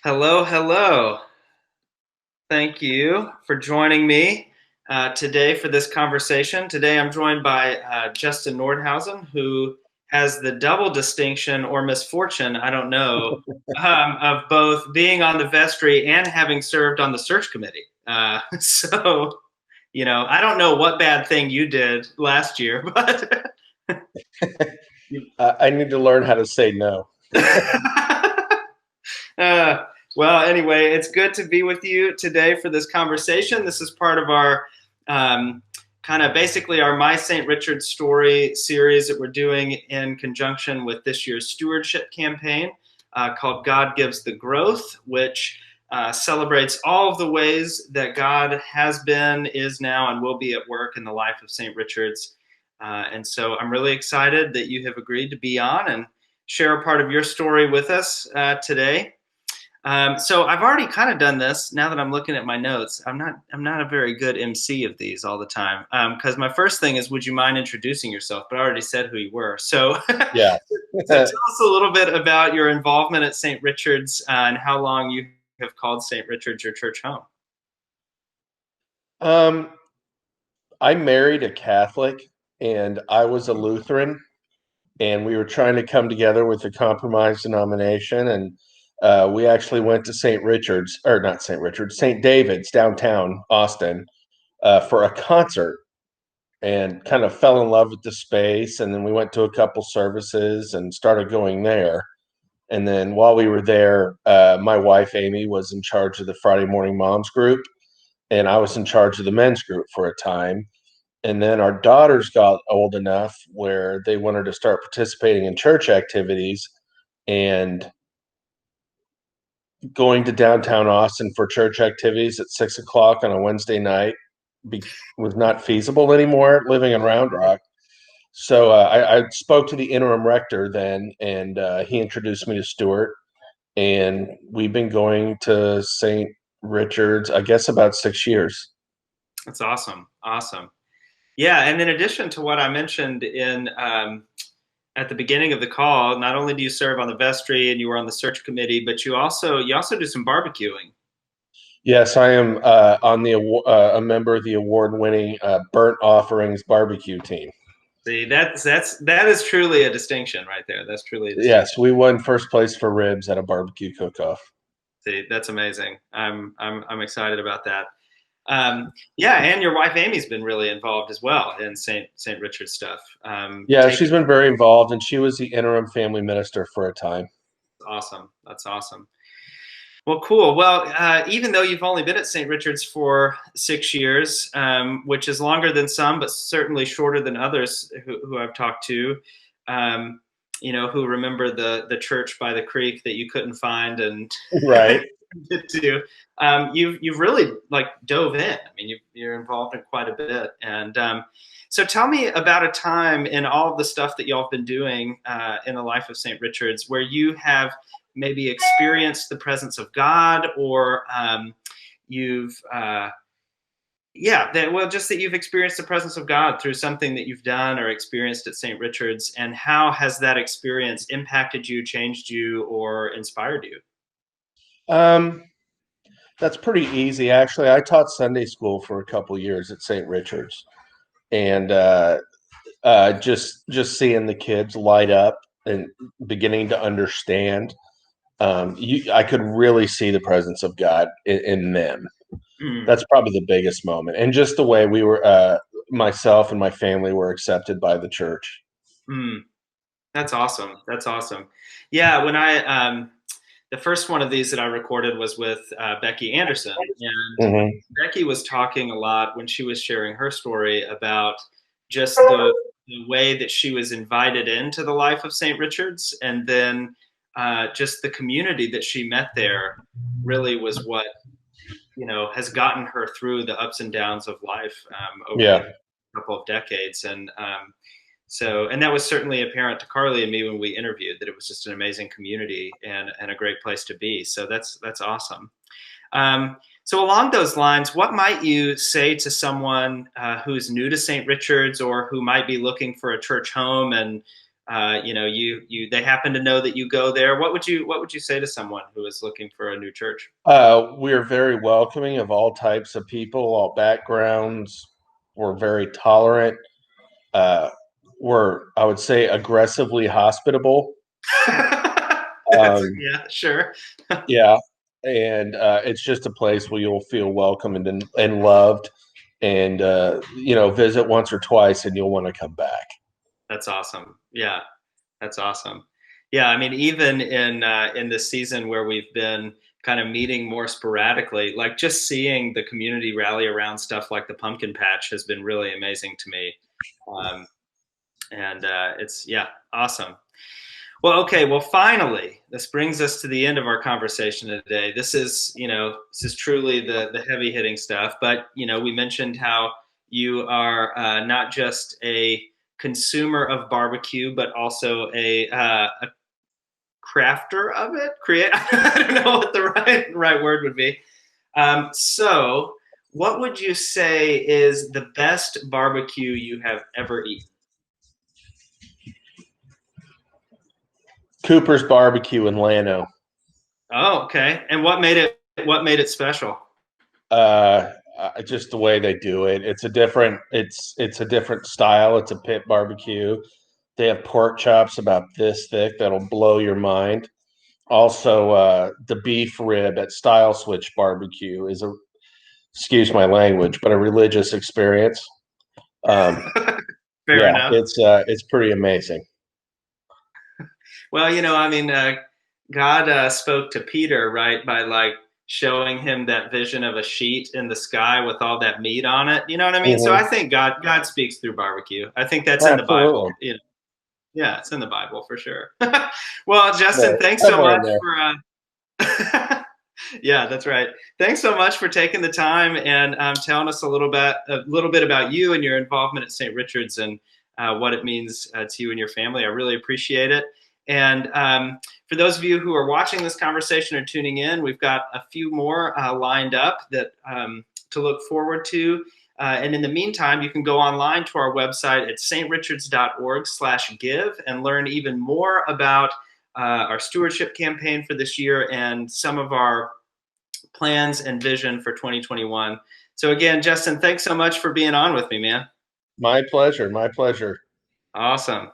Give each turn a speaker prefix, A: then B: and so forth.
A: Hello, hello. Thank you for joining me today for this conversation. Today I'm joined by Justin Nordhausen, who has the double distinction or misfortune, I don't know, of both being on the vestry and having served on the search committee. I don't know what bad thing you did last year, but
B: I need to learn how to say no.
A: Uh, well, anyway, it's good to be with you today for this conversation. This is part of our kind of basically our My St. Richard Story series that we're doing in conjunction with this year's stewardship campaign called God Gives the Growth, which celebrates all of the ways that God has been, is now, and will be at work in the life of St. Richard's. And so I'm really excited that you have agreed to be on and share a part of your story with us today. So I've already kind of done this. Now that I'm looking at my notes, I'm not a very good MC of these all the time. Because my first thing is, would you mind introducing yourself? But I already said who you were. So,
B: Yeah.
A: so tell us a little bit about your involvement at St. Richard's and how long you have called St. Richard's your church home.
B: um, I married a Catholic and I was a Lutheran, and we were trying to come together with a compromise denomination. And we actually went to St. Richard's, or not St. Richard's, St. David's downtown Austin for a concert and kind of fell in love with the space. And then we went to a couple services and started going there. And then while we were there, my wife, Amy, was in charge of the Friday Morning Moms group, and I was in charge of the men's group for a time. And then our daughters got old enough where they wanted to start participating in church activities, and going to downtown Austin for church activities at 6 o'clock on a Wednesday night was not feasible anymore living in Round Rock. So I spoke to the interim rector then, and he introduced me to Stuart. And we've been going to St. Richard's, I guess, about 6 years.
A: That's awesome. Awesome. Yeah, and in addition to what I mentioned in at the beginning of the call, not only do you serve on the vestry and you were on the search committee, but you also do some barbecuing.
B: Yes, I am on a member of the award-winning Burnt Offerings barbecue team.
A: See, that is truly a distinction right there. That's truly a distinction.
B: Yes, we won first place for ribs at a barbecue cook-off.
A: See, that's amazing. I'm excited about that. Yeah, and your wife Amy's been really involved as well in Saint Richard stuff.
B: Yeah,
A: Take
B: she's been very involved, and she was the interim family minister for a time.
A: awesome. That's awesome. Well, cool. Well, even though you've only been at St. Richard's for 6 years, which is longer than some, but certainly shorter than others who I've talked to, um, who remember the church by the creek that you couldn't find and
B: Right.
A: get to, you've really like dove in. I mean, you're involved in quite a bit, and so tell me about a time in all of the stuff that y'all have been doing in the life of St. Richard's where you have maybe experienced the presence of God, or you've, just that you've experienced the presence of God through something that you've done or experienced at St. Richard's, and how has that experience impacted you, changed you, or inspired you?
B: Um, that's pretty easy, actually. I taught Sunday school for a couple years at St. Richard's, and just seeing the kids light up and beginning to understand, I could really see the presence of God in them.
A: Mm,
B: That's probably the biggest moment, and just the way we were, myself and my family were accepted by the church.
A: mm. That's awesome. That's awesome. Yeah, when the first one of these that I recorded was with Becky Anderson, and
B: Hmm.
A: Becky was talking a lot when she was sharing her story about just the way that she was invited into the life of St. Richard's, and then just the community that she met there really was what has gotten her through the ups and downs of life over the
B: Yeah,
A: couple of decades, and and that was certainly apparent to Carly and me when we interviewed that it was just an amazing community and a great place to be. So that's awesome. So along those lines, what might you say to someone who's new to St. Richard's or who might be looking for a church home and they happen to know that you go there. What would you say to someone who is looking for a new church?
B: We're very welcoming of all types of people, all backgrounds. We're very tolerant. Uh, we're, I would say, aggressively hospitable. Um,
A: Yeah, sure.
B: yeah, and it's just a place where you'll feel welcomed and loved, and visit once or twice, and you'll want to come back.
A: That's awesome. Yeah, that's awesome. Yeah, I mean, even in this season where we've been kind of meeting more sporadically, like just seeing the community rally around stuff like the pumpkin patch has been really amazing to me. Um, and it's yeah, awesome. Well, okay. Well, finally, this brings us to the end of our conversation today. This is truly the heavy hitting stuff. But we mentioned how you are not just a consumer of barbecue, but also a crafter of it. Create. I don't know what the right word would be. So, what would you say is the best barbecue you have ever eaten?
B: Cooper's Barbecue in Llano.
A: Oh, okay. And what made it special?
B: Just the way they do it. It's a different style. It's a pit barbecue. They have pork chops about this thick that'll blow your mind. Also, the beef rib at Style Switch Barbecue is excuse my language, but a religious experience. Um,
A: Fair
B: yeah,
A: enough.
B: it's pretty amazing.
A: Well, I mean, God spoke to Peter, right, by like showing him that vision of a sheet in the sky with all that meat on it. You know what I mean? So I
B: Hmm.
A: think God speaks through barbecue. I think that's in the
B: Absolutely.
A: Bible. Yeah, it's in the Bible for sure. Well, Justin,
B: Yeah,
A: thanks so
B: somewhere in
A: much
B: there.
A: for. Yeah, that's right. Thanks so much for taking the time and telling us a little bit about you and your involvement at St. Richard's and what it means to you and your family. I really appreciate it. And for those of you who are watching this conversation or tuning in, we've got a few more lined up that to look forward to. And in the meantime, you can go online to our website at strichards.org/give and learn even more about our stewardship campaign for this year and some of our plans and vision for 2021. So again, Justin, thanks so much for being on with me, man.
B: My pleasure. My pleasure.
A: Awesome.